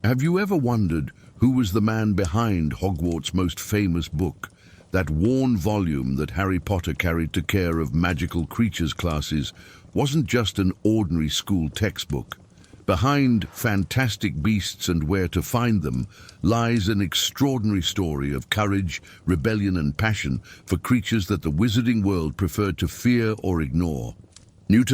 Have you ever wondered who was the man behind Hogwarts' most famous book? That worn volume that Harry Potter carried to care of magical creatures classes wasn't just an ordinary school textbook. Behind fantastic beasts and where to find them lies an extraordinary story of courage, rebellion and passion for creatures that the wizarding world preferred to fear or ignore. Newt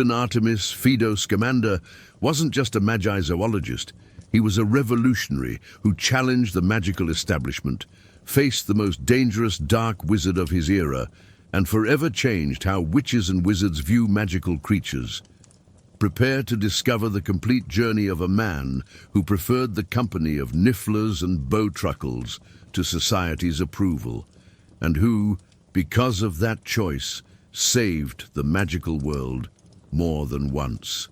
Scamander wasn't just a magizoologist. He was a revolutionary who challenged the magical establishment, faced the most dangerous dark wizard of his era, and forever changed how witches and wizards view magical creatures. Prepare to discover the complete journey of a man who preferred the company of nifflers and bowtruckles to society's approval, and who, because of that choice, saved the magical world more than once.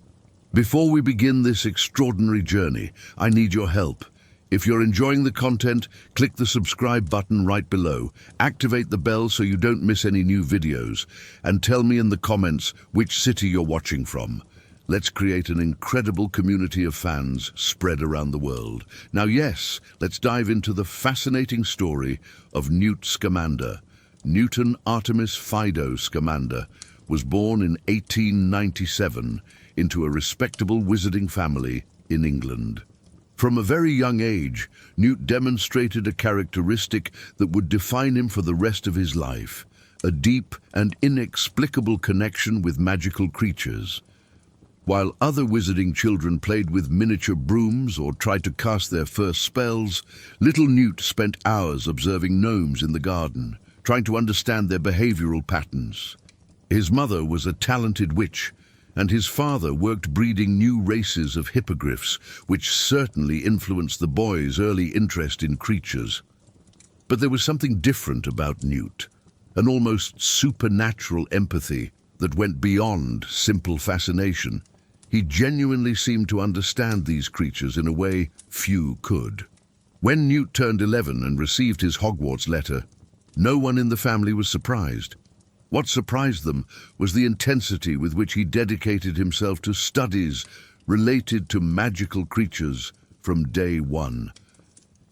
Before we begin this extraordinary journey, I need your help. If you're enjoying the content, click the subscribe button right below, activate the bell so you don't miss any new videos, and tell me in the comments which city you're watching from. Let's create an incredible community of fans spread around the world. Now yes, let's dive into the fascinating story of Newt Scamander. Newton Artemis Fido Scamander was born in 1897 into a respectable wizarding family in England. From a very young age, Newt demonstrated a characteristic that would define him for the rest of his life: a deep and inexplicable connection with magical creatures. While other wizarding children played with miniature brooms or tried to cast their first spells, little Newt spent hours observing gnomes in the garden, trying to understand their behavioral patterns. His mother was a talented witch, and his father worked breeding new races of hippogriffs, which certainly influenced the boy's early interest in creatures. But there was something different about Newt, an almost supernatural empathy that went beyond simple fascination. He genuinely seemed to understand these creatures in a way few could. When Newt turned 11 and received his Hogwarts letter, no one in the family was surprised. What surprised them was the intensity with which he dedicated himself to studies related to magical creatures from day one.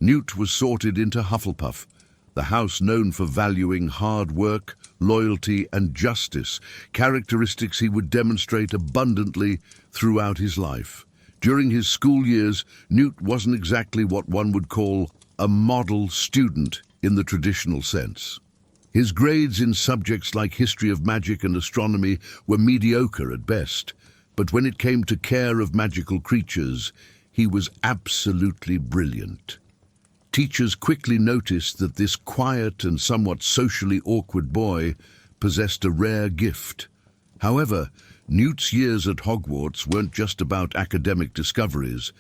Newt was sorted into Hufflepuff, the house known for valuing hard work, loyalty and justice, characteristics he would demonstrate abundantly throughout his life. During his school years, Newt wasn't exactly what one would call a model student in the traditional sense. His grades in subjects like history of magic and astronomy were mediocre at best, but when it came to care of magical creatures, he was absolutely brilliant. Teachers quickly noticed that this quiet and somewhat socially awkward boy possessed a rare gift. However, Newt's years at Hogwarts weren't just about academic discoveries.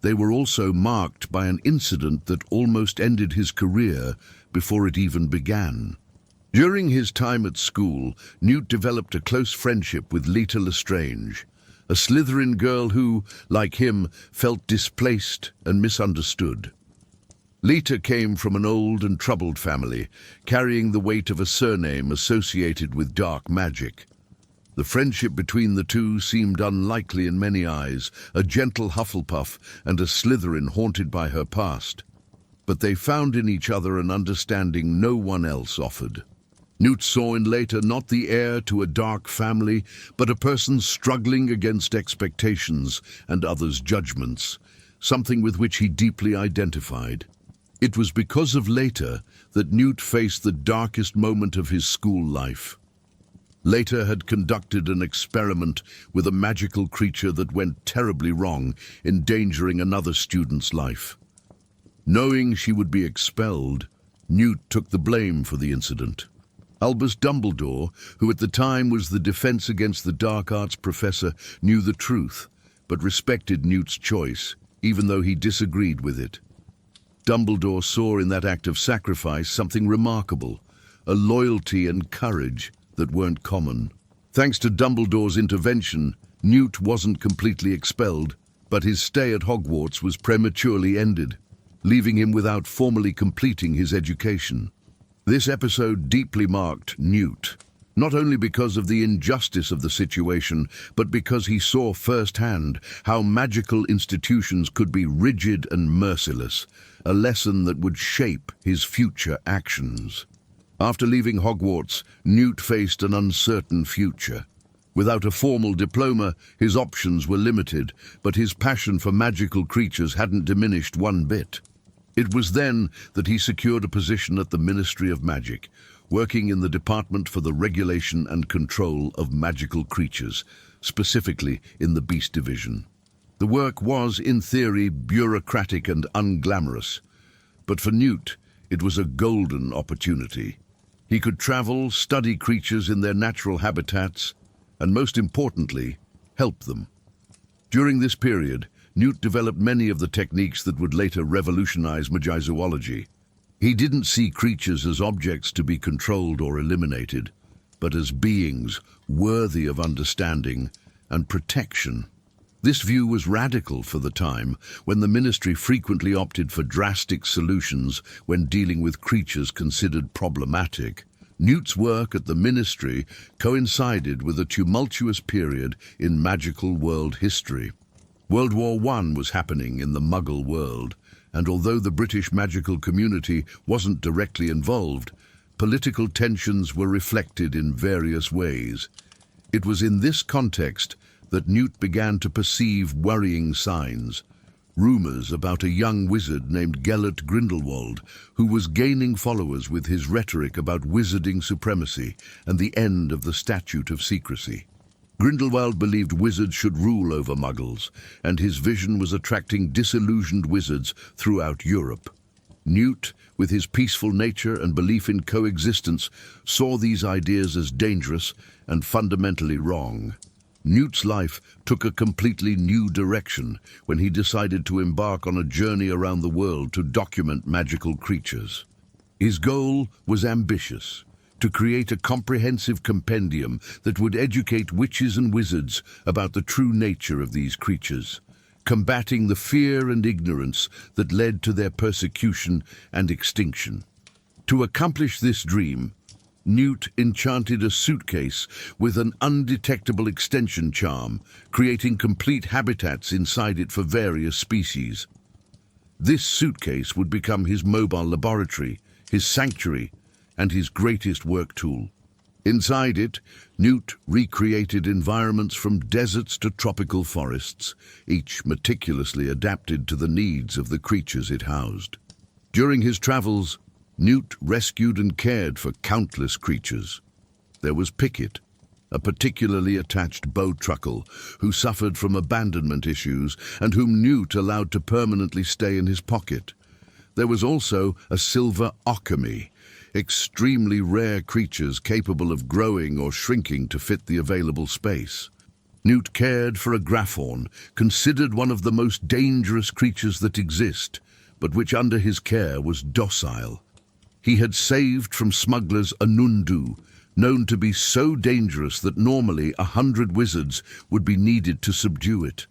They were also marked by an incident that almost ended his career before it even began. During his time at school, Newt developed a close friendship with Leta Lestrange, a Slytherin girl who, like him, felt displaced and misunderstood. Leta came from an old and troubled family, carrying the weight of a surname associated with dark magic. The friendship between the two seemed unlikely in many eyes, a gentle Hufflepuff and a Slytherin haunted by her past. But they found in each other an understanding no one else offered. Newt saw in Leta not the heir to a dark family, but a person struggling against expectations and others' judgments, something with which he deeply identified. It was because of Leta that Newt faced the darkest moment of his school life. Leta had conducted an experiment with a magical creature that went terribly wrong, endangering another student's life. Knowing she would be expelled, Newt took the blame for the incident. Albus Dumbledore, who at the time was the Defense Against the Dark Arts professor, knew the truth, but respected Newt's choice, even though he disagreed with it. Dumbledore saw in that act of sacrifice something remarkable, a loyalty and courage that weren't common. Thanks to Dumbledore's intervention, Newt wasn't completely expelled, but his stay at Hogwarts was prematurely ended, leaving him without formally completing his education. This episode deeply marked Newt, not only because of the injustice of the situation, but because he saw firsthand how magical institutions could be rigid and merciless, a lesson that would shape his future actions. After leaving Hogwarts, Newt faced an uncertain future. Without a formal diploma, his options were limited, but his passion for magical creatures hadn't diminished one bit. It was then that he secured a position at the Ministry of Magic, working in the Department for the Regulation and Control of Magical Creatures, specifically in the Beast Division. The work was, in theory, bureaucratic and unglamorous, but for Newt, it was a golden opportunity. He could travel, study creatures in their natural habitats, and most importantly, help them. During this period, Newt developed many of the techniques that would later revolutionize magizoology. He didn't see creatures as objects to be controlled or eliminated, but as beings worthy of understanding and protection. This view was radical for the time, when the ministry frequently opted for drastic solutions when dealing with creatures considered problematic. Newt's work at the ministry coincided with a tumultuous period in magical world history. World War I was happening in the Muggle world, and although the British magical community wasn't directly involved, political tensions were reflected in various ways. It was in this context that Newt began to perceive worrying signs. Rumors about a young wizard named Gellert Grindelwald, who was gaining followers with his rhetoric about wizarding supremacy and the end of the Statute of Secrecy. Grindelwald believed wizards should rule over Muggles, and his vision was attracting disillusioned wizards throughout Europe. Newt, with his peaceful nature and belief in coexistence, saw these ideas as dangerous and fundamentally wrong. Newt's life took a completely new direction when he decided to embark on a journey around the world to document magical creatures. His goal was ambitious: to create a comprehensive compendium that would educate witches and wizards about the true nature of these creatures, combating the fear and ignorance that led to their persecution and extinction. To accomplish this dream, Newt enchanted a suitcase with an undetectable extension charm, creating complete habitats inside it for various species. This suitcase would become his mobile laboratory, his sanctuary, and his greatest work tool. Inside it, Newt recreated environments from deserts to tropical forests, each meticulously adapted to the needs of the creatures it housed. During his travels, Newt rescued and cared for countless creatures. There was Pickett, a particularly attached bowtruckle who suffered from abandonment issues and whom Newt allowed to permanently stay in his pocket. There was also a silver occamy, extremely rare creatures capable of growing or shrinking to fit the available space. Newt cared for a graphorn, considered one of the most dangerous creatures that exist, but which under his care was docile. He had saved from smugglers a nundu, known to be so dangerous that normally 100 wizards would be needed to subdue it,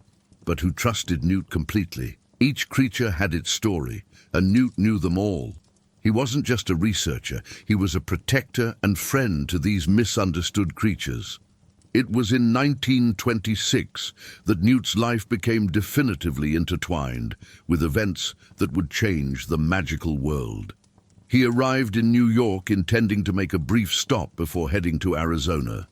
but who trusted Newt completely. Each creature had its story, and Newt knew them all. He wasn't just a researcher, he was a protector and friend to these misunderstood creatures. It was in 1926 that Newt's life became definitively intertwined with events that would change the magical world. He arrived in New York intending to make a brief stop before heading to Arizona,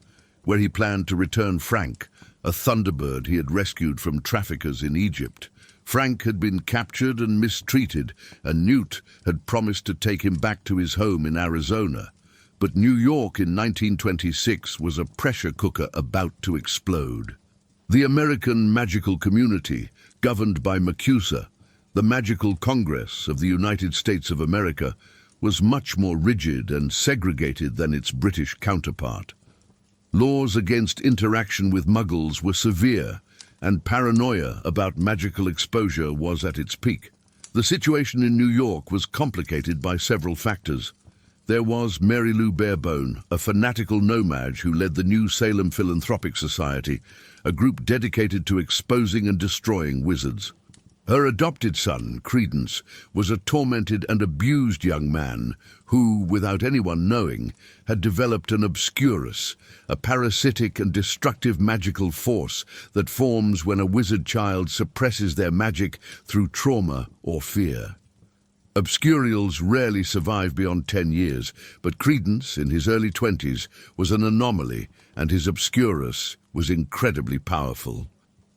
where he planned to return Frank, a thunderbird he had rescued from traffickers in Egypt. Frank had been captured and mistreated, and Newt had promised to take him back to his home in Arizona. But New York in 1926 was a pressure cooker about to explode. The American magical community, governed by MACUSA, the Magical Congress of the United States of America, was much more rigid and segregated than its British counterpart. Laws against interaction with Muggles were severe, and paranoia about magical exposure was at its peak. The situation in New York was complicated by several factors. There was Mary Lou Barebone, a fanatical nomad who led the New Salem Philanthropic Society, a group dedicated to exposing and destroying wizards. Her adopted son, Credence, was a tormented and abused young man who, without anyone knowing, had developed an obscurus, a parasitic and destructive magical force that forms when a wizard child suppresses their magic through trauma or fear. Obscurials rarely survive beyond 10 years, but Credence, in his early 20s, was an anomaly, and his obscurus was incredibly powerful.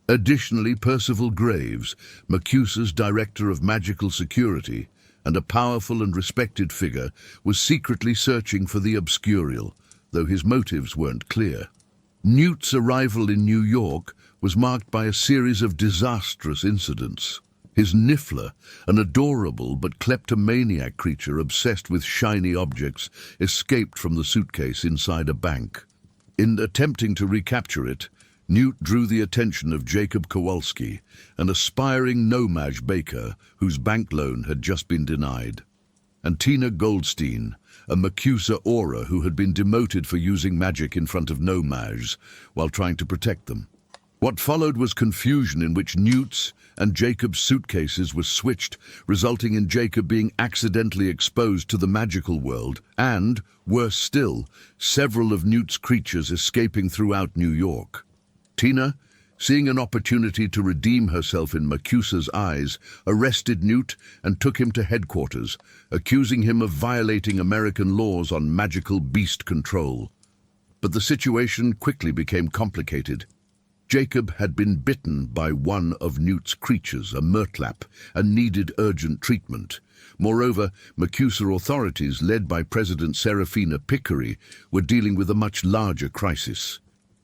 Additionally, Percival Graves, MACUSA's director of magical security, and a powerful and respected figure, was secretly searching for the obscurial, though his motives weren't clear. Newt's arrival in New York was marked by a series of disastrous incidents. His Niffler, an adorable but kleptomaniac creature obsessed with shiny objects, escaped from the suitcase inside a bank. In attempting to recapture it, Newt drew the attention of Jacob Kowalski, an aspiring no-maj baker whose bank loan had just been denied, and Tina Goldstein, a MACUSA aura who had been demoted for using magic in front of no-majs while trying to protect them. What followed was confusion in which Newt's and Jacob's suitcases were switched, resulting in Jacob being accidentally exposed to the magical world and, worse still, several of Newt's creatures escaping throughout New York. Tina, seeing an opportunity to redeem herself in MACUSA's eyes, arrested Newt and took him to headquarters, accusing him of violating American laws on magical beast control. But the situation quickly became complicated. Jacob had been bitten by one of Newt's creatures, a murtlap, and needed urgent treatment. Moreover, MACUSA authorities, led by President Serafina Pickery, were dealing with a much larger crisis.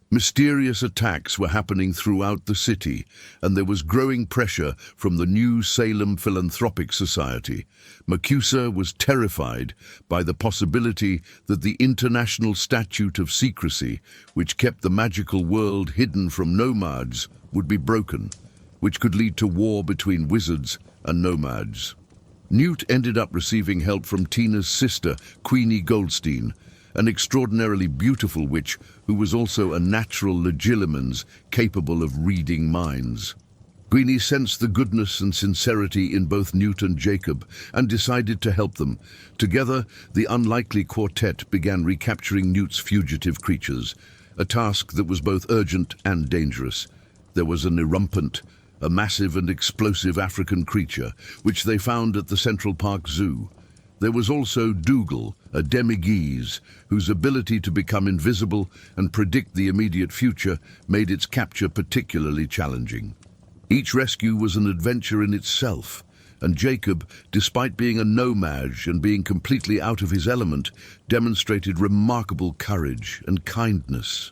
Mysterious attacks were happening throughout the city, and there was growing pressure from the New Salem Philanthropic Society. MACUSA was terrified by the possibility that the International Statute of Secrecy, which kept the magical world hidden from nomads, would be broken, which could lead to war between wizards and nomads. Newt ended up receiving help from Tina's sister, Queenie Goldstein, an extraordinarily beautiful witch who was also a natural legilimens capable of reading minds. Queenie sensed the goodness and sincerity in both Newt and Jacob and decided to help them. Together, the unlikely quartet began recapturing Newt's fugitive creatures, a task that was both urgent and dangerous. There was an erumpent, a massive and explosive African creature, which they found at the Central Park Zoo. There was also Dougal, a demi-guise, whose ability to become invisible and predict the immediate future made its capture particularly challenging. Each rescue was an adventure in itself, and Jacob, despite being a no-maj and being completely out of his element, demonstrated remarkable courage and kindness.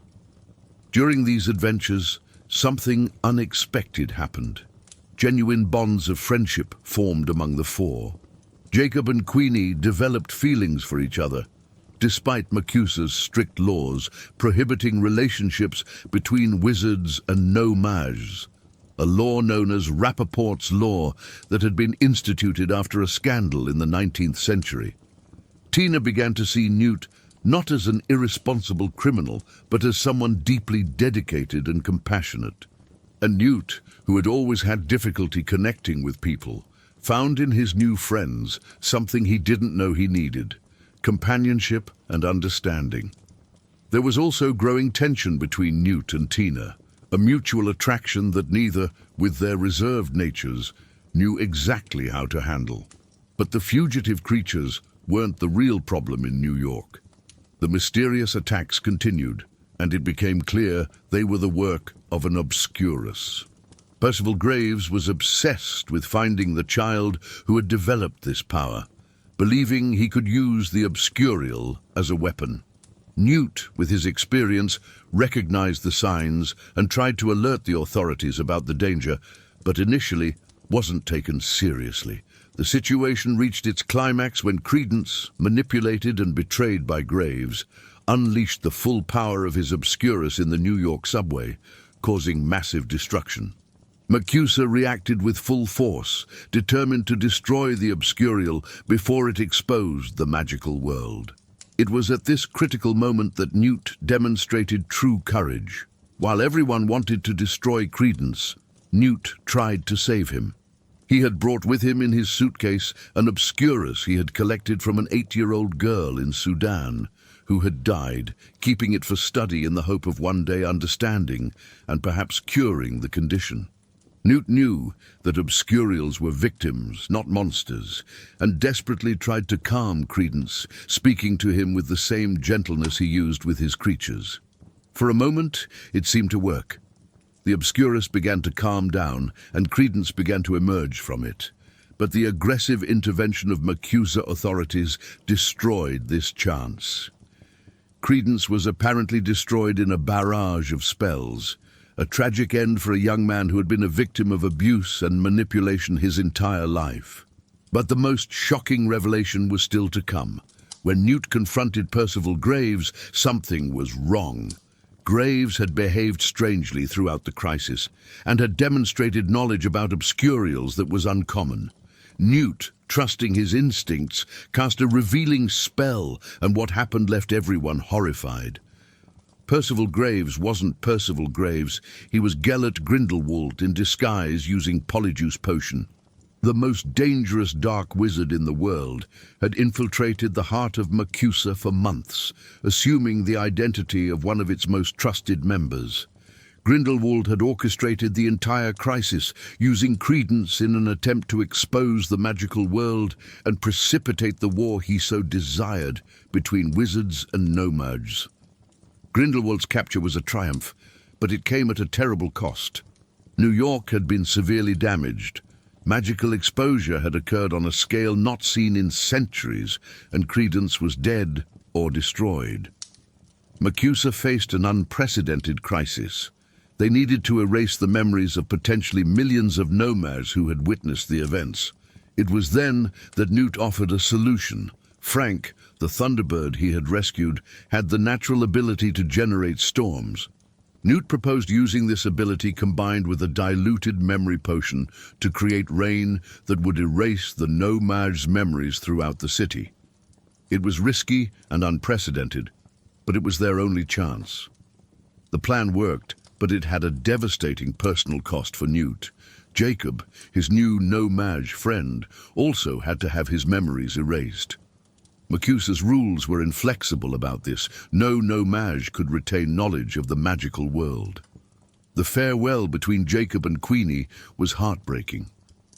During these adventures, something unexpected happened. Genuine bonds of friendship formed among the four. Jacob and Queenie developed feelings for each other, despite MACUSA's strict laws prohibiting relationships between wizards and no-majs, a law known as Rappaport's Law that had been instituted after a scandal in the 19th century. Tina began to see Newt not as an irresponsible criminal, but as someone deeply dedicated and compassionate. And Newt, who had always had difficulty connecting with people, found in his new friends something he didn't know he needed: companionship and understanding. There was also growing tension between Newt and Tina, a mutual attraction that neither, with their reserved natures, knew exactly how to handle. But the fugitive creatures weren't the real problem in New York. The mysterious attacks continued, and it became clear they were the work of an obscurus. Percival Graves was obsessed with finding the child who had developed this power, believing he could use the obscurial as a weapon. Newt, with his experience, recognized the signs and tried to alert the authorities about the danger, but initially wasn't taken seriously. The situation reached its climax when Credence, manipulated and betrayed by Graves, unleashed the full power of his obscurus in the New York subway, causing massive destruction. MACUSA reacted with full force, determined to destroy the obscurial before it exposed the magical world. It was at this critical moment that Newt demonstrated true courage. While everyone wanted to destroy Credence, Newt tried to save him. He had brought with him in his suitcase an obscurus he had collected from an 8-year-old girl in Sudan who had died, keeping it for study in the hope of one day understanding and perhaps curing the condition. Newt knew that obscurials were victims, not monsters, and desperately tried to calm Credence, speaking to him with the same gentleness he used with his creatures. For a moment, it seemed to work. The obscurus began to calm down, and Credence began to emerge from it. But the aggressive intervention of MACUSA authorities destroyed this chance. Credence was apparently destroyed in a barrage of spells, a tragic end for a young man who had been a victim of abuse and manipulation his entire life. But the most shocking revelation was still to come. When Newt confronted Percival Graves, something was wrong. Graves had behaved strangely throughout the crisis and had demonstrated knowledge about obscurials that was uncommon. Newt, trusting his instincts, cast a revealing spell, and what happened left everyone horrified. Percival Graves wasn't Percival Graves. He was Gellert Grindelwald in disguise using Polyjuice Potion. The most dangerous dark wizard in the world had infiltrated the heart of MACUSA for months, assuming the identity of one of its most trusted members. Grindelwald had orchestrated the entire crisis, using Credence in an attempt to expose the magical world and precipitate the war he so desired between wizards and nomads. Grindelwald's capture was a triumph, but it came at a terrible cost. New York had been severely damaged. Magical exposure had occurred on a scale not seen in centuries, and Credence was dead or destroyed. MACUSA faced an unprecedented crisis. They needed to erase the memories of potentially millions of nomads who had witnessed the events. It was then that Newt offered a solution. Frank, the Thunderbird he had rescued, had the natural ability to generate storms. Newt proposed using this ability combined with a diluted memory potion to create rain that would erase the nomads' memories throughout the city. It was risky and unprecedented, but it was their only chance. The plan worked, but it had a devastating personal cost for Newt. Jacob, his new nomad friend, also had to have his memories erased. MACUSA's rules were inflexible about this. No nomad could retain knowledge of the magical world. The farewell between Jacob and Queenie was heartbreaking.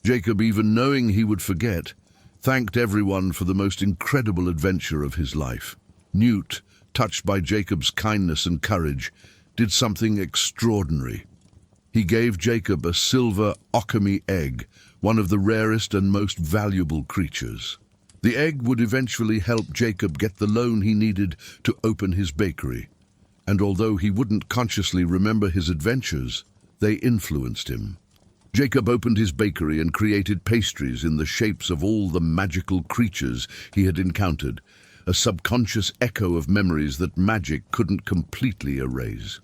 Jacob, even knowing he would forget, thanked everyone for the most incredible adventure of his life. Newt, touched by Jacob's kindness and courage, did something extraordinary. He gave Jacob a silver Occamy egg, one of the rarest and most valuable creatures. The egg would eventually help Jacob get the loan he needed to open his bakery. And although he wouldn't consciously remember his adventures, they influenced him. Jacob opened his bakery and created pastries in the shapes of all the magical creatures he had encountered, a subconscious echo of memories that magic couldn't completely erase.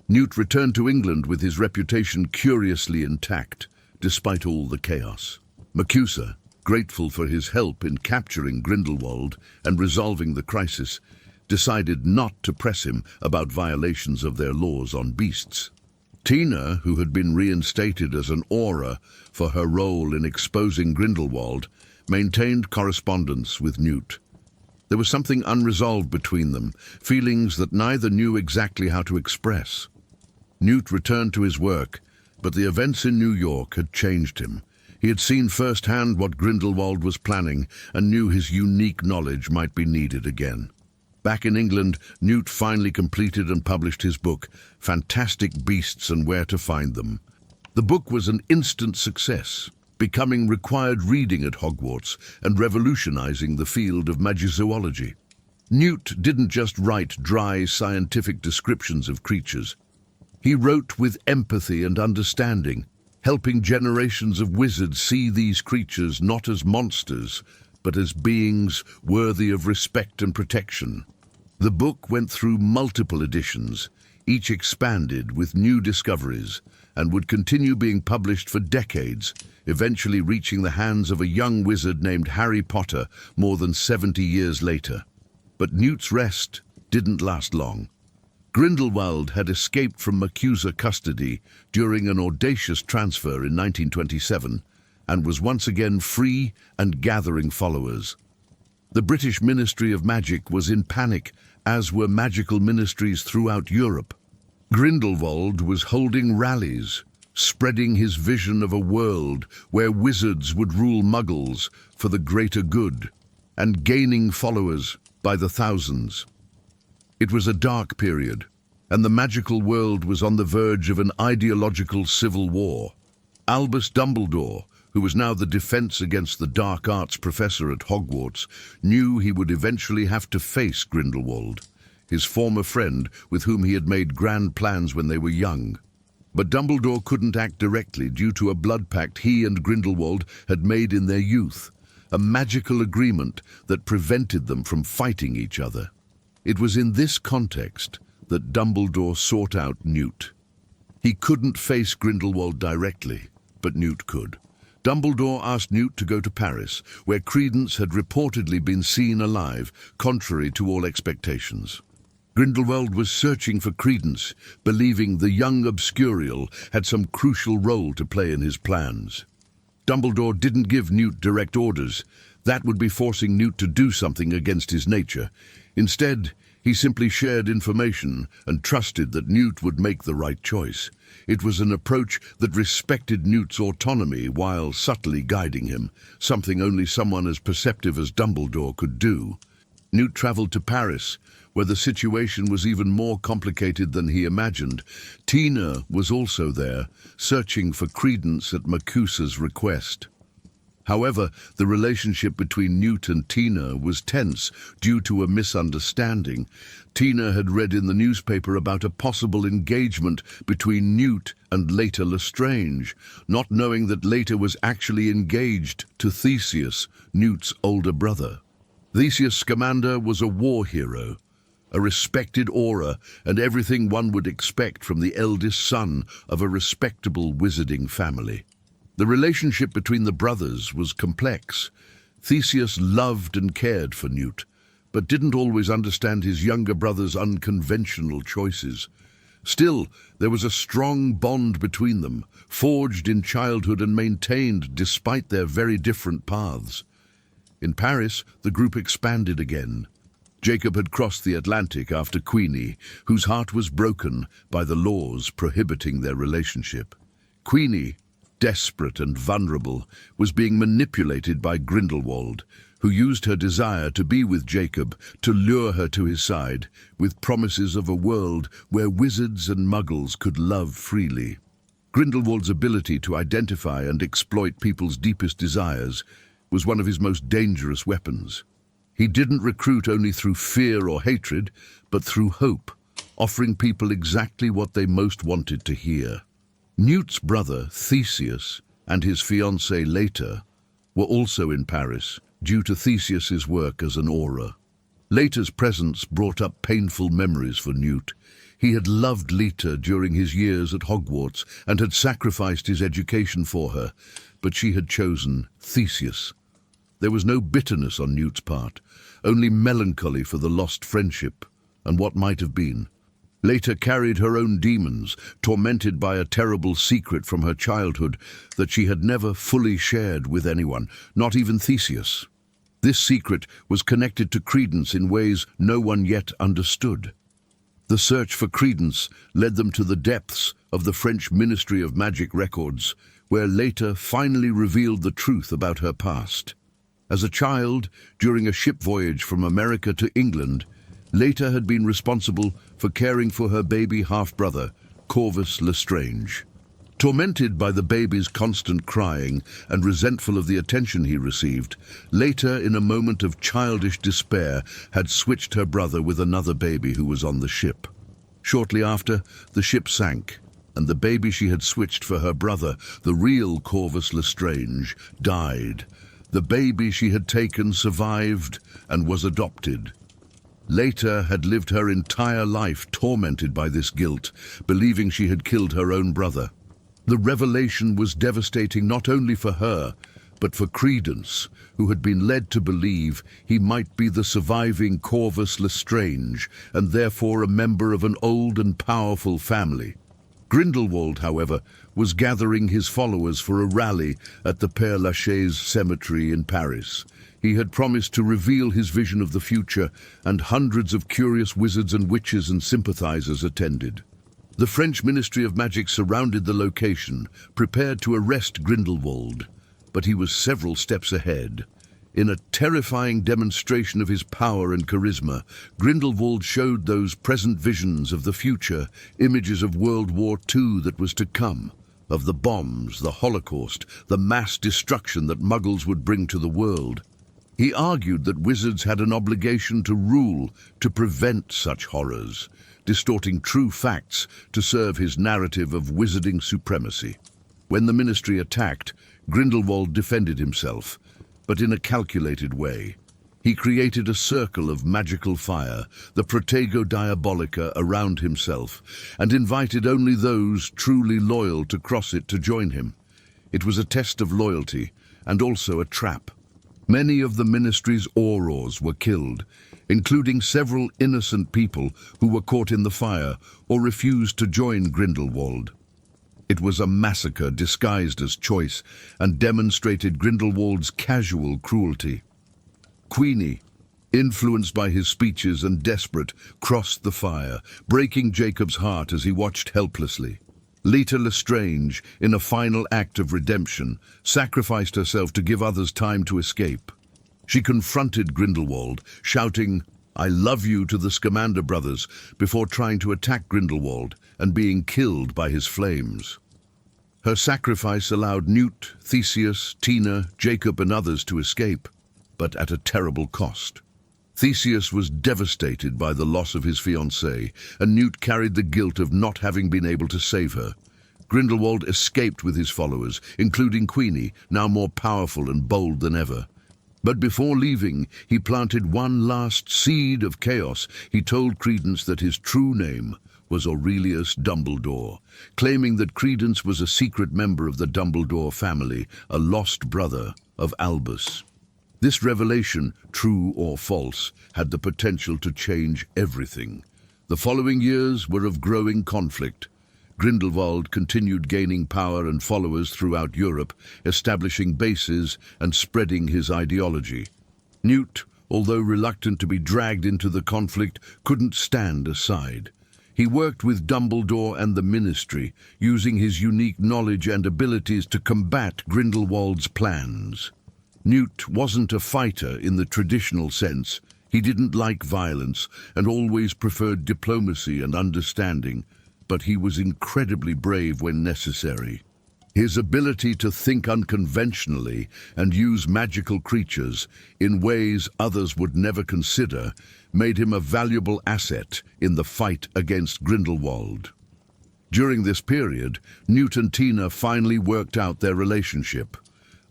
Newt returned to England with his reputation curiously intact, despite all the chaos. MACUSA, grateful for his help in capturing Grindelwald and resolving the crisis, decided not to press him about violations of their laws on beasts. Tina, who had been reinstated as an aura for her role in exposing Grindelwald, maintained correspondence with Newt. There was something unresolved between them, feelings that neither knew exactly how to express. Newt returned to his work, but the events in New York had changed him. He had seen firsthand what Grindelwald was planning and knew his unique knowledge might be needed again. Back in England, Newt finally completed and published his book, Fantastic Beasts and Where to Find Them. The book was an instant success, becoming required reading at Hogwarts and revolutionizing the field of magizoology. Newt didn't just write dry scientific descriptions of creatures. He wrote with empathy and understanding, helping generations of wizards see these creatures not as monsters, but as beings worthy of respect and protection. The book went through multiple editions, each expanded with new discoveries, and would continue being published for decades, eventually reaching the hands of a young wizard named Harry Potter more than 70 years later. But Newt's rest didn't last long. Grindelwald had escaped from MACUSA custody during an audacious transfer in 1927, and was once again free and gathering followers. The British Ministry of Magic was in panic, as were magical ministries throughout Europe. Grindelwald was holding rallies, spreading his vision of a world where wizards would rule muggles for the greater good, and gaining followers by the thousands. It was a dark period, and the magical world was on the verge of an ideological civil war. Albus Dumbledore, who was now the Defense Against the Dark Arts professor at Hogwarts, knew he would eventually have to face Grindelwald, his former friend with whom he had made grand plans when they were young. But Dumbledore couldn't act directly due to a blood pact he and Grindelwald had made in their youth, a magical agreement that prevented them from fighting each other. It was in this context that Dumbledore sought out Newt. He couldn't face Grindelwald directly, but Newt could. Dumbledore asked Newt to go to Paris, where Credence had reportedly been seen alive, contrary to all expectations. Grindelwald was searching for Credence, believing the young Obscurial had some crucial role to play in his plans. Dumbledore didn't give Newt direct orders. That would be forcing Newt to do something against his nature. Instead, he simply shared information and trusted that Newt would make the right choice. It was an approach that respected Newt's autonomy while subtly guiding him, something only someone as perceptive as Dumbledore could do. Newt traveled to Paris, where the situation was even more complicated than he imagined. Tina was also there, searching for Credence at Macusa's request. However, the relationship between Newt and Tina was tense due to a misunderstanding. Tina had read in the newspaper about a possible engagement between Newt and Leta Lestrange, not knowing that Leta was actually engaged to Theseus, Newt's older brother. Theseus Scamander was a war hero, a respected aura, and everything one would expect from the eldest son of a respectable wizarding family. The relationship between the brothers was complex. Theseus loved and cared for Newt, but didn't always understand his younger brother's unconventional choices. Still, there was a strong bond between them, forged in childhood and maintained despite their very different paths. In Paris, the group expanded again. Jacob had crossed the Atlantic after Queenie, whose heart was broken by the laws prohibiting their relationship. Queenie, desperate and vulnerable, was being manipulated by Grindelwald, who used her desire to be with Jacob to lure her to his side, with promises of a world where wizards and muggles could love freely. Grindelwald's ability to identify and exploit people's deepest desires was one of his most dangerous weapons. He didn't recruit only through fear or hatred, but through hope, offering people exactly what they most wanted to hear. Newt's brother, Theseus, and his fiancée Leta were also in Paris due to Theseus's work as an aura. Leta's presence brought up painful memories for Newt. He had loved Leta during his years at Hogwarts and had sacrificed his education for her, but she had chosen Theseus. There was no bitterness on Newt's part, only melancholy for the lost friendship and what might have been. Leta carried her own demons, tormented by a terrible secret from her childhood that she had never fully shared with anyone, not even Theseus. This secret was connected to Credence in ways no one yet understood. The search for Credence led them to the depths of the French Ministry of Magic records, where Leta finally revealed the truth about her past. As a child, during a ship voyage from America to England, Leta had been responsible for caring for her baby half-brother, Corvus Lestrange. Tormented by the baby's constant crying and resentful of the attention he received, Leta, in a moment of childish despair, had switched her brother with another baby who was on the ship. Shortly after, the ship sank, and the baby she had switched for her brother, the real Corvus Lestrange, died. The baby she had taken survived and was adopted. Leta had lived her entire life tormented by this guilt, believing she had killed her own brother. The revelation was devastating not only for her, but for Credence, who had been led to believe he might be the surviving Corvus Lestrange, and therefore a member of an old and powerful family. Grindelwald, however, was gathering his followers for a rally at the Père Lachaise cemetery in Paris. He had promised to reveal his vision of the future, and hundreds of curious wizards and witches and sympathizers attended. The French Ministry of Magic surrounded the location, prepared to arrest Grindelwald, but he was several steps ahead. In a terrifying demonstration of his power and charisma, Grindelwald showed those present visions of the future, images of World War II that was to come, of the bombs, the Holocaust, the mass destruction that Muggles would bring to the world. He argued that wizards had an obligation to rule, to prevent such horrors, distorting true facts to serve his narrative of wizarding supremacy. When the ministry attacked, Grindelwald defended himself, but in a calculated way. He created a circle of magical fire, the Protego Diabolica, around himself, and invited only those truly loyal to cross it to join him. It was a test of loyalty, and also a trap. Many of the ministry's Aurors were killed, including several innocent people who were caught in the fire or refused to join Grindelwald. It was a massacre disguised as choice and demonstrated Grindelwald's casual cruelty. Queenie, influenced by his speeches and desperate, crossed the fire, breaking Jacob's heart as he watched helplessly. Leta Lestrange, in a final act of redemption, sacrificed herself to give others time to escape. She confronted Grindelwald, shouting, "I love you," to the Scamander brothers, before trying to attack Grindelwald and being killed by his flames. Her sacrifice allowed Newt, Theseus, Tina, Jacob and others to escape, but at a terrible cost. Theseus was devastated by the loss of his fiancée, and Newt carried the guilt of not having been able to save her. Grindelwald escaped with his followers, including Queenie, now more powerful and bold than ever. But before leaving, he planted one last seed of chaos. He told Credence that his true name was Aurelius Dumbledore, claiming that Credence was a secret member of the Dumbledore family, a lost brother of Albus. This revelation, true or false, had the potential to change everything. The following years were of growing conflict. Grindelwald continued gaining power and followers throughout Europe, establishing bases and spreading his ideology. Newt, although reluctant to be dragged into the conflict, couldn't stand aside. He worked with Dumbledore and the Ministry, using his unique knowledge and abilities to combat Grindelwald's plans. Newt wasn't a fighter in the traditional sense. He didn't like violence and always preferred diplomacy and understanding, but he was incredibly brave when necessary. His ability to think unconventionally and use magical creatures in ways others would never consider made him a valuable asset in the fight against Grindelwald. During this period, Newt and Tina finally worked out their relationship.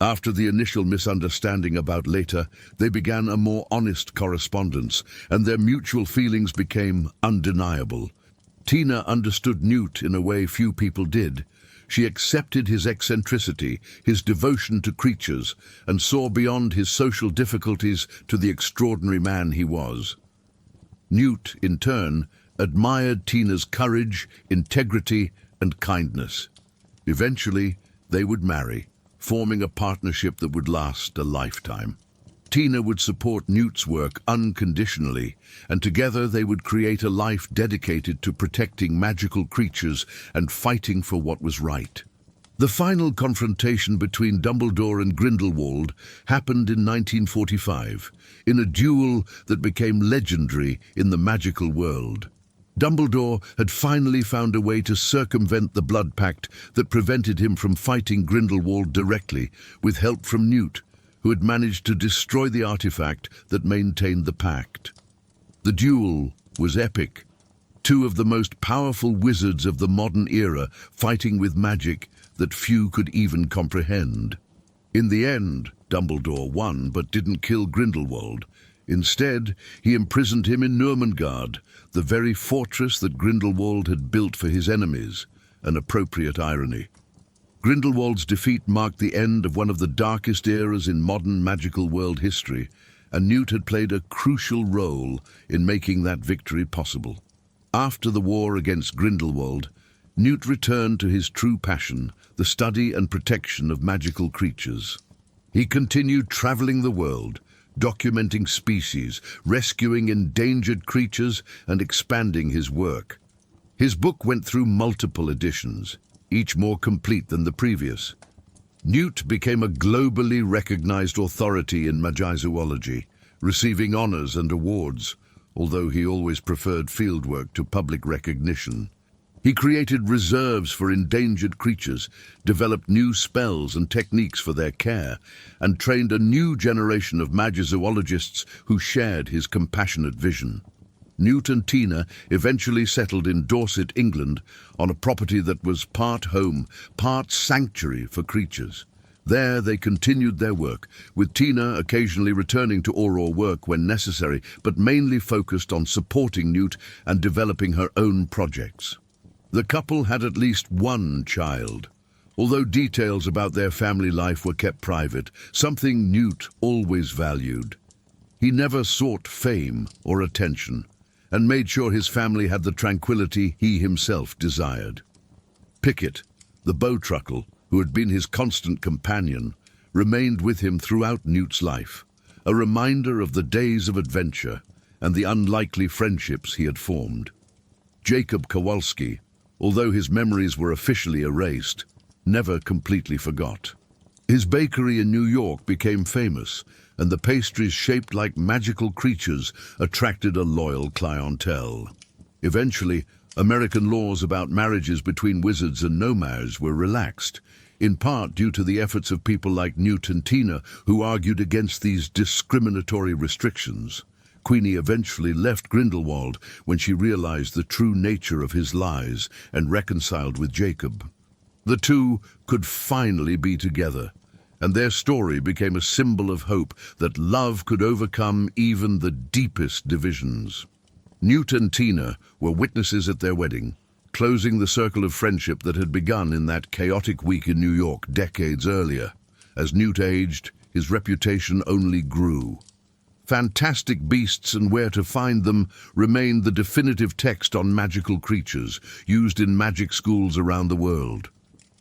After the initial misunderstanding about Leta, they began a more honest correspondence, and their mutual feelings became undeniable. Tina understood Newt in a way few people did. She accepted his eccentricity, his devotion to creatures, and saw beyond his social difficulties to the extraordinary man he was. Newt, in turn, admired Tina's courage, integrity, and kindness. Eventually, they would marry, forming a partnership that would last a lifetime. Tina would support Newt's work unconditionally, and together they would create a life dedicated to protecting magical creatures and fighting for what was right. The final confrontation between Dumbledore and Grindelwald happened in 1945, in a duel that became legendary in the magical world. Dumbledore had finally found a way to circumvent the blood pact that prevented him from fighting Grindelwald directly, with help from Newt, who had managed to destroy the artifact that maintained the pact. The duel was epic. Two of the most powerful wizards of the modern era fighting with magic that few could even comprehend. In the end, Dumbledore won but didn't kill Grindelwald. Instead, he imprisoned him in Nurmengard, the very fortress that Grindelwald had built for his enemies, an appropriate irony. Grindelwald's defeat marked the end of one of the darkest eras in modern magical world history, and Newt had played a crucial role in making that victory possible. After the war against Grindelwald, Newt returned to his true passion, the study and protection of magical creatures. He continued traveling the world, documenting species, rescuing endangered creatures, and expanding his work. His book went through multiple editions, each more complete than the previous. Newt became a globally recognized authority in magizoology, receiving honors and awards, although he always preferred fieldwork to public recognition. He created reserves for endangered creatures, developed new spells and techniques for their care, and trained a new generation of magizoologists who shared his compassionate vision. Newt and Tina eventually settled in Dorset, England, on a property that was part home, part sanctuary for creatures. There they continued their work, with Tina occasionally returning to Auror work when necessary, but mainly focused on supporting Newt and developing her own projects. The couple had at least one child. Although details about their family life were kept private, something Newt always valued. He never sought fame or attention, and made sure his family had the tranquility he himself desired. Pickett, the bowtruckle, who had been his constant companion, remained with him throughout Newt's life, a reminder of the days of adventure and the unlikely friendships he had formed. Jacob Kowalski, although his memories were officially erased, never completely forgot. His bakery in New York became famous, and the pastries shaped like magical creatures attracted a loyal clientele. Eventually, American laws about marriages between wizards and nomads were relaxed, in part due to the efforts of people like Newt and Tina, who argued against these discriminatory restrictions. Queenie eventually left Grindelwald when she realized the true nature of his lies and reconciled with Jacob. The two could finally be together, and their story became a symbol of hope that love could overcome even the deepest divisions. Newt and Tina were witnesses at their wedding, closing the circle of friendship that had begun in that chaotic week in New York decades earlier. As Newt aged, his reputation only grew. Fantastic Beasts and Where to Find Them remained the definitive text on magical creatures, used in magic schools around the world.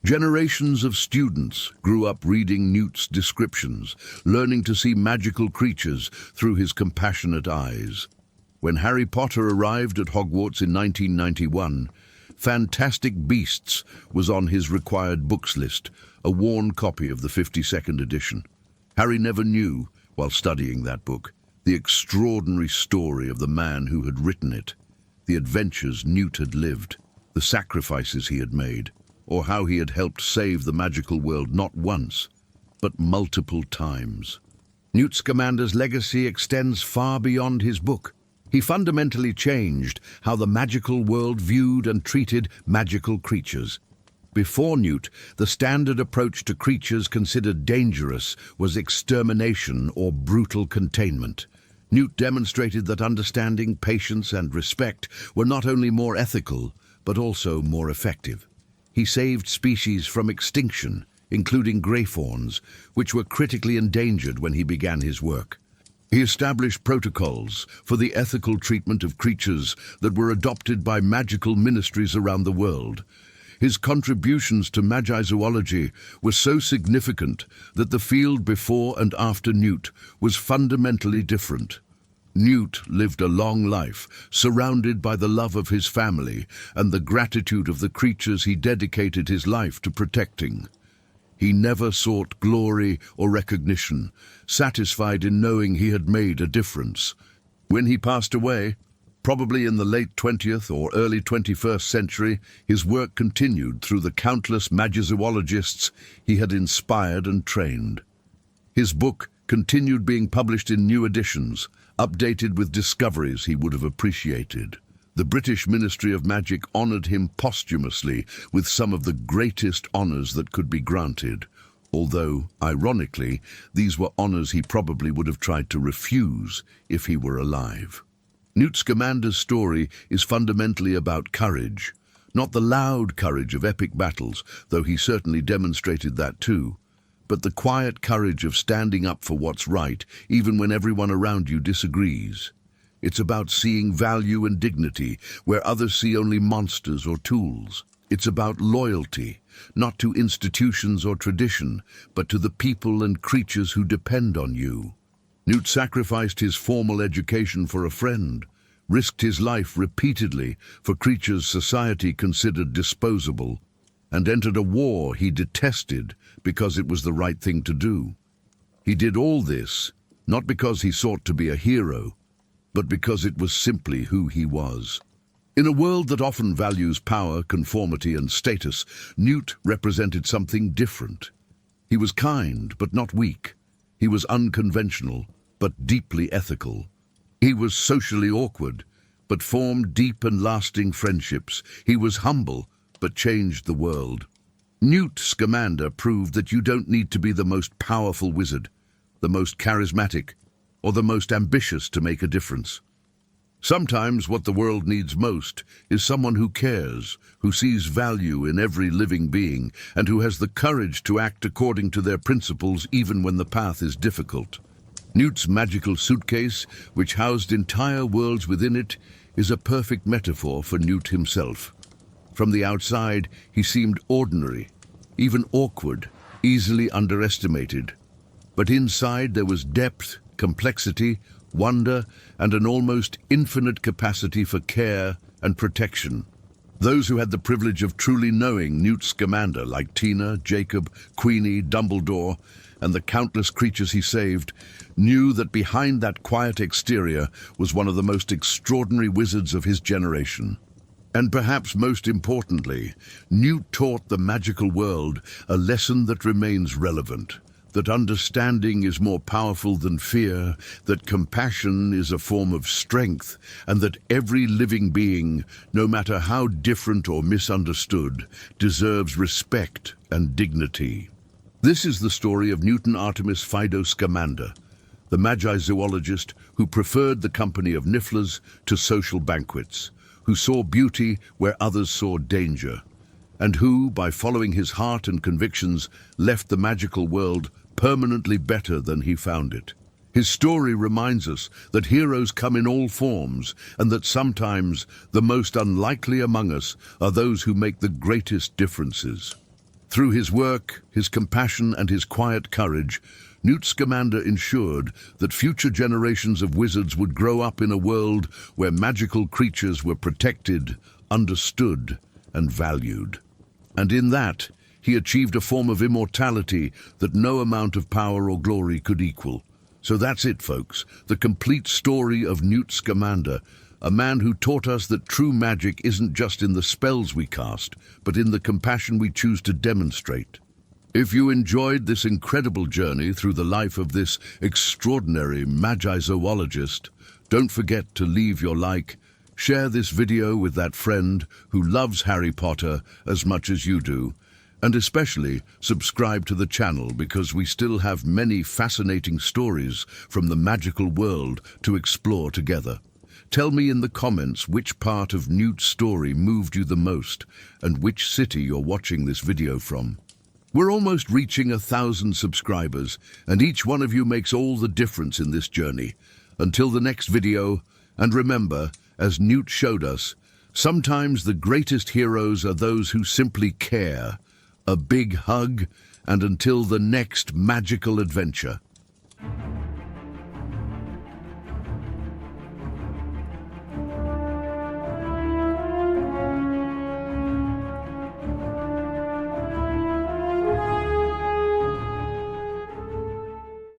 Generations of students grew up reading Newt's descriptions, learning to see magical creatures through his compassionate eyes. When Harry Potter arrived at Hogwarts in 1991, Fantastic Beasts was on his required books list, a worn copy of the 52nd edition. Harry never knew, while studying that book, the extraordinary story of the man who had written it, the adventures Newt had lived, the sacrifices he had made, or how he had helped save the magical world not once, but multiple times. Newt Scamander's legacy extends far beyond his book. He fundamentally changed how the magical world viewed and treated magical creatures. Before Newt, the standard approach to creatures considered dangerous was extermination or brutal containment. Newt demonstrated that understanding, patience, and respect were not only more ethical, but also more effective. He saved species from extinction, including greyfawns, which were critically endangered when he began his work. He established protocols for the ethical treatment of creatures that were adopted by magical ministries around the world. His contributions to magizoology were so significant that the field before and after Newt was fundamentally different. Newt lived a long life, surrounded by the love of his family and the gratitude of the creatures he dedicated his life to protecting. He never sought glory or recognition, satisfied in knowing he had made a difference. When he passed away, probably in the late 20th or early 21st century, his work continued through the countless magizoologists he had inspired and trained. His book continued being published in new editions, updated with discoveries he would have appreciated. The British Ministry of Magic honored him posthumously with some of the greatest honors that could be granted, although, ironically, these were honors he probably would have tried to refuse if he were alive. Newt Scamander's story is fundamentally about courage, not the loud courage of epic battles, though he certainly demonstrated that too, but the quiet courage of standing up for what's right, even when everyone around you disagrees. It's about seeing value and dignity where others see only monsters or tools. It's about loyalty, not to institutions or tradition, but to the people and creatures who depend on you. Newt sacrificed his formal education for a friend, risked his life repeatedly for creatures society considered disposable, and entered a war he detested because it was the right thing to do. He did all this not because he sought to be a hero, but because it was simply who he was. In a world that often values power, conformity, and status, Newt represented something different. He was kind, but not weak. He was unconventional, but deeply ethical. He was socially awkward, but formed deep and lasting friendships. He was humble, but changed the world. Newt Scamander proved that you don't need to be the most powerful wizard, the most charismatic, or the most ambitious to make a difference. Sometimes what the world needs most is someone who cares, who sees value in every living being, and who has the courage to act according to their principles even when the path is difficult. Newt's magical suitcase, which housed entire worlds within it, is a perfect metaphor for Newt himself. From the outside, he seemed ordinary, even awkward, easily underestimated. But inside there was depth, complexity, wonder, and an almost infinite capacity for care and protection. Those who had the privilege of truly knowing Newt Scamander, like Tina, Jacob, Queenie, Dumbledore, and the countless creatures he saved, knew that behind that quiet exterior was one of the most extraordinary wizards of his generation. And perhaps most importantly, Newt taught the magical world a lesson that remains relevant. That understanding is more powerful than fear, that compassion is a form of strength, and that every living being, no matter how different or misunderstood, deserves respect and dignity. This is the story of Newton Artemis Fido Scamander, the magizoologist who preferred the company of nifflers to social banquets, who saw beauty where others saw danger, and who, by following his heart and convictions, left the magical world permanently better than he found it. His story reminds us that heroes come in all forms, and that sometimes the most unlikely among us are those who make the greatest differences. Through his work, his compassion, and his quiet courage, Newt Scamander ensured that future generations of wizards would grow up in a world where magical creatures were protected, understood, and valued. And in that, he achieved a form of immortality that no amount of power or glory could equal. So that's it, folks, the complete story of Newt Scamander, a man who taught us that true magic isn't just in the spells we cast, but in the compassion we choose to demonstrate. If you enjoyed this incredible journey through the life of this extraordinary magizoologist, don't forget to leave your like, share this video with that friend who loves Harry Potter as much as you do, and especially subscribe to the channel because we still have many fascinating stories from the magical world to explore together. Tell me in the comments which part of Newt's story moved you the most and which city you're watching this video from. We're almost reaching 1,000 subscribers, and each one of you makes all the difference in this journey. Until the next video, and remember, as Newt showed us, sometimes the greatest heroes are those who simply care. A big hug, and until the next magical adventure.